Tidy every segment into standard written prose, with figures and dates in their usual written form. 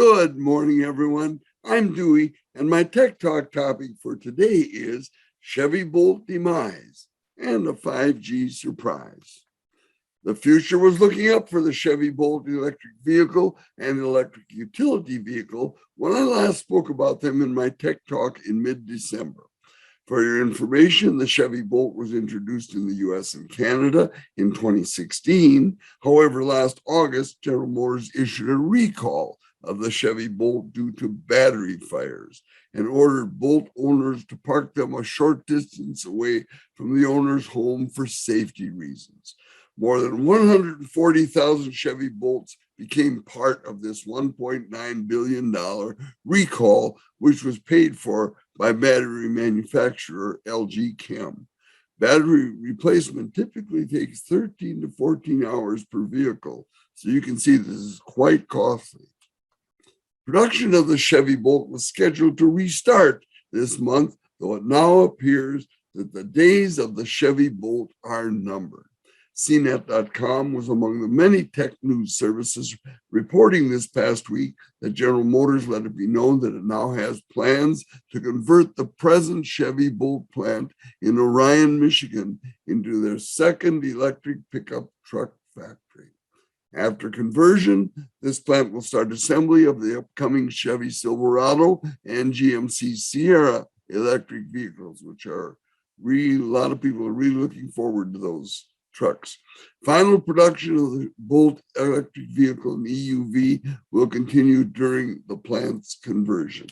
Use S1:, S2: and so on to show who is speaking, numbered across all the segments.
S1: Good morning, everyone. I'm Dewey, and my Tech Talk topic for today is Chevy Bolt demise and a 5G surprise. The future was looking up for the Chevy Bolt electric vehicle and electric utility vehicle when I last spoke about them in my Tech Talk in mid-December. For your information, the Chevy Bolt was introduced in the US and Canada in 2016. However, last August, General Motors issued a recall of the Chevy Bolt due to battery fires and ordered Bolt owners to park them a short distance away from the owner's home for safety reasons. More than 140,000 Chevy Bolts became part of this $1.9 billion recall, which was paid for by battery manufacturer LG Chem. Battery replacement typically takes 13 to 14 hours per vehicle, so you can see this is quite costly. Production of the Chevy Bolt was scheduled to restart this month, though it now appears that the days of the Chevy Bolt are numbered. CNET.com was among the many tech news services reporting this past week that General Motors let it be known that it now has plans to convert the present Chevy Bolt plant in Orion, Michigan, into their second electric pickup truck factory. After conversion, this plant will start assembly of the upcoming Chevy Silverado and GMC Sierra electric vehicles, which are a lot of people are really looking forward to those trucks. Final production of the Bolt electric vehicle and EUV will continue during the plant's conversion.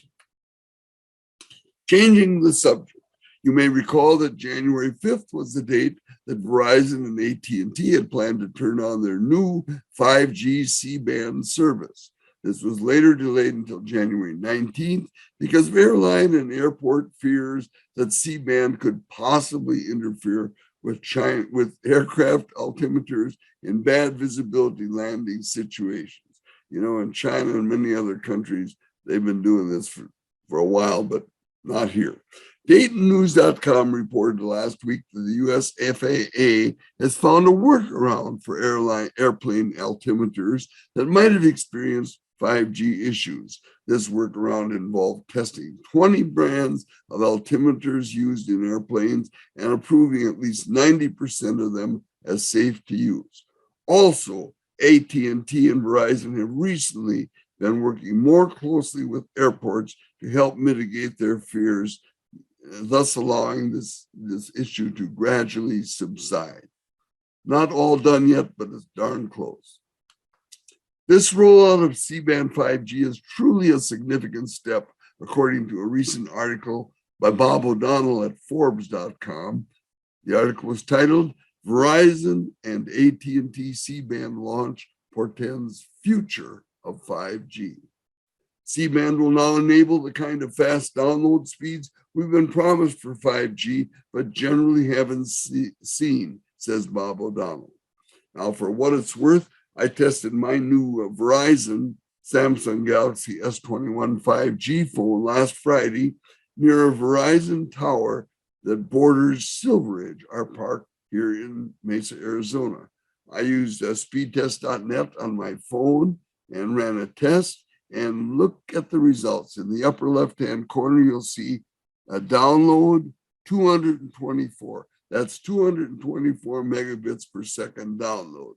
S1: Changing the subject, you may recall that January 5th was the date that Verizon and AT&T had planned to turn on their new 5G C-band service. This was later delayed until January 19th because of airline and airport fears that C-band could possibly interfere with aircraft altimeters in bad visibility landing situations. You know, in China and many other countries, they've been doing this for a while, but not here. DaytonNews.com reported last week that the US FAA has found a workaround for airplane altimeters that might have experienced 5G issues. This workaround involved testing 20 brands of altimeters used in airplanes and approving at least 90% of them as safe to use. Also, AT&T and Verizon have recently been working more closely with airports to help mitigate their fears, thus allowing this issue to gradually subside. Not all done yet, but it's darn close. This rollout of C-band 5G is truly a significant step, according to a recent article by Bob O'Donnell at Forbes.com. The article was titled, Verizon and AT&T C-band launch portends future of 5G. C-band will now enable the kind of fast download speeds we've been promised for 5G, but generally haven't seen, says Bob O'Donnell. Now, for what it's worth, I tested my new Verizon Samsung Galaxy S21 5G phone last Friday near a Verizon tower that borders Silver Ridge, our park here in Mesa, Arizona. I used speedtest.net on my phone and ran a test, and look at the results. In the upper left-hand corner, you'll see a download 224. That's 224 megabits per second download.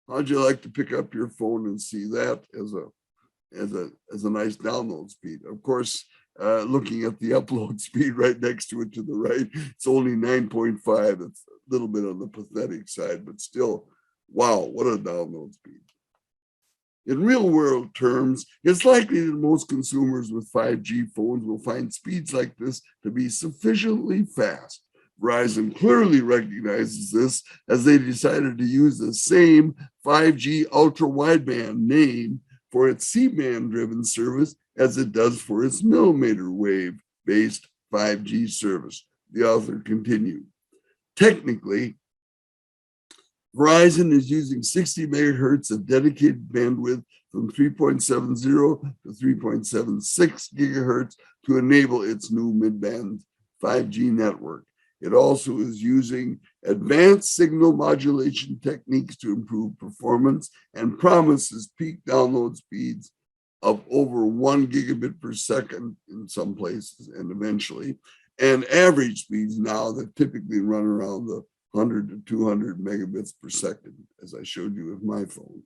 S1: How'd you like to pick up your phone and see that as a nice download speed? Of course, looking at the upload speed right next to it to the right, it's only 9.5. It's a little bit on the pathetic side, but still, wow, what a download speed. In real world terms, it's likely that most consumers with 5G phones will find speeds like this to be sufficiently fast. Verizon clearly recognizes this as they decided to use the same 5G ultra-wideband name for its C-band driven service as it does for its millimeter wave-based 5G service. The author continued. Technically, Verizon is using 60 megahertz of dedicated bandwidth from 3.70 to 3.76 gigahertz to enable its new mid-band 5G network. It also is using advanced signal modulation techniques to improve performance and promises peak download speeds of over 1 gigabit per second in some places and eventually, and average speeds now that typically run around the 100 to 200 megabits per second, as I showed you with my phone.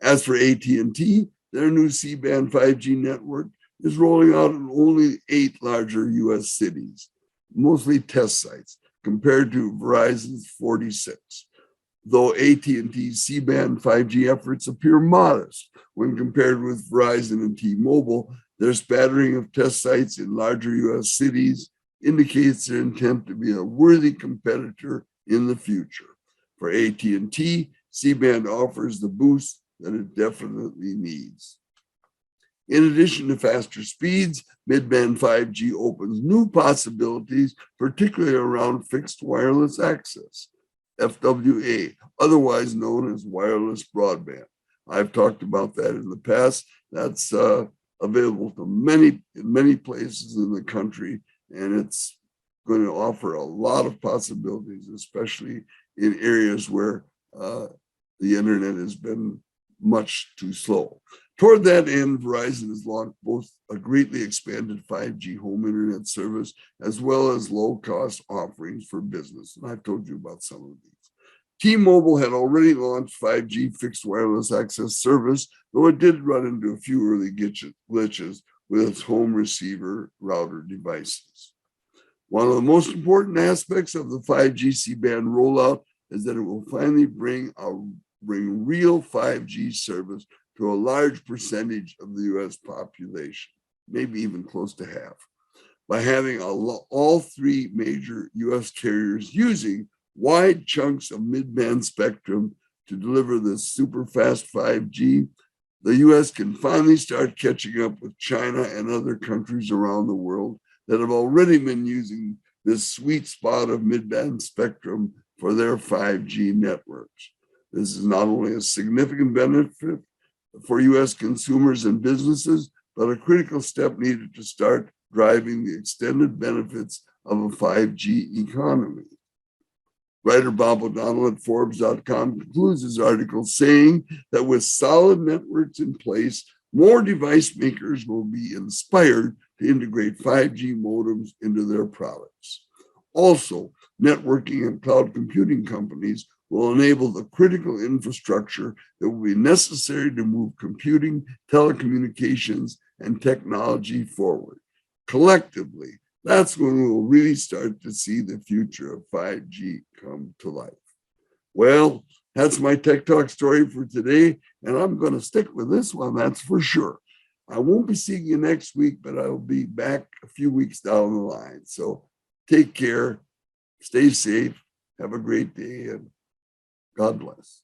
S1: As for AT&T, their new C-band 5G network is rolling out in only 8 larger US cities, mostly test sites, compared to Verizon's 46. Though AT&T's C-band 5G efforts appear modest when compared with Verizon and T-Mobile, their spattering of test sites in larger US cities indicates their intent to be a worthy competitor in the future. For AT&T, C-band offers the boost that it definitely needs. In addition to faster speeds, mid-band 5G opens new possibilities, particularly around fixed wireless access, FWA, otherwise known as wireless broadband. I've talked about that in the past. That's available to many places in the country, and it's going to offer a lot of possibilities, especially in areas where the internet has been much too slow. Toward that end, Verizon has launched both a greatly expanded 5G home internet service as well as low-cost offerings for business. And I've told you about some of these. T-Mobile had already launched 5G fixed wireless access service, though it did run into a few early glitches with its home receiver router devices. One of the most important aspects of the 5G C-band rollout is that it will finally bring real 5G service to a large percentage of the US population, maybe even close to half, by having all 3 major US carriers using wide chunks of mid-band spectrum to deliver this super fast 5G. The US can finally start catching up with China and other countries around the world that have already been using this sweet spot of mid-band spectrum for their 5G networks. This is not only a significant benefit for US consumers and businesses, but a critical step needed to start driving the extended benefits of a 5G economy. Writer Bob O'Donnell at Forbes.com concludes his article saying that with solid networks in place, more device makers will be inspired to integrate 5G modems into their products. Also, networking and cloud computing companies will enable the critical infrastructure that will be necessary to move computing, telecommunications, and technology forward. Collectively, that's when we will really start to see the future of 5G come to life. Well, that's my Tech Talk story for today, and I'm going to stick with this one, that's for sure. I won't be seeing you next week, but I'll be back a few weeks down the line. So take care, stay safe, have a great day, and God bless.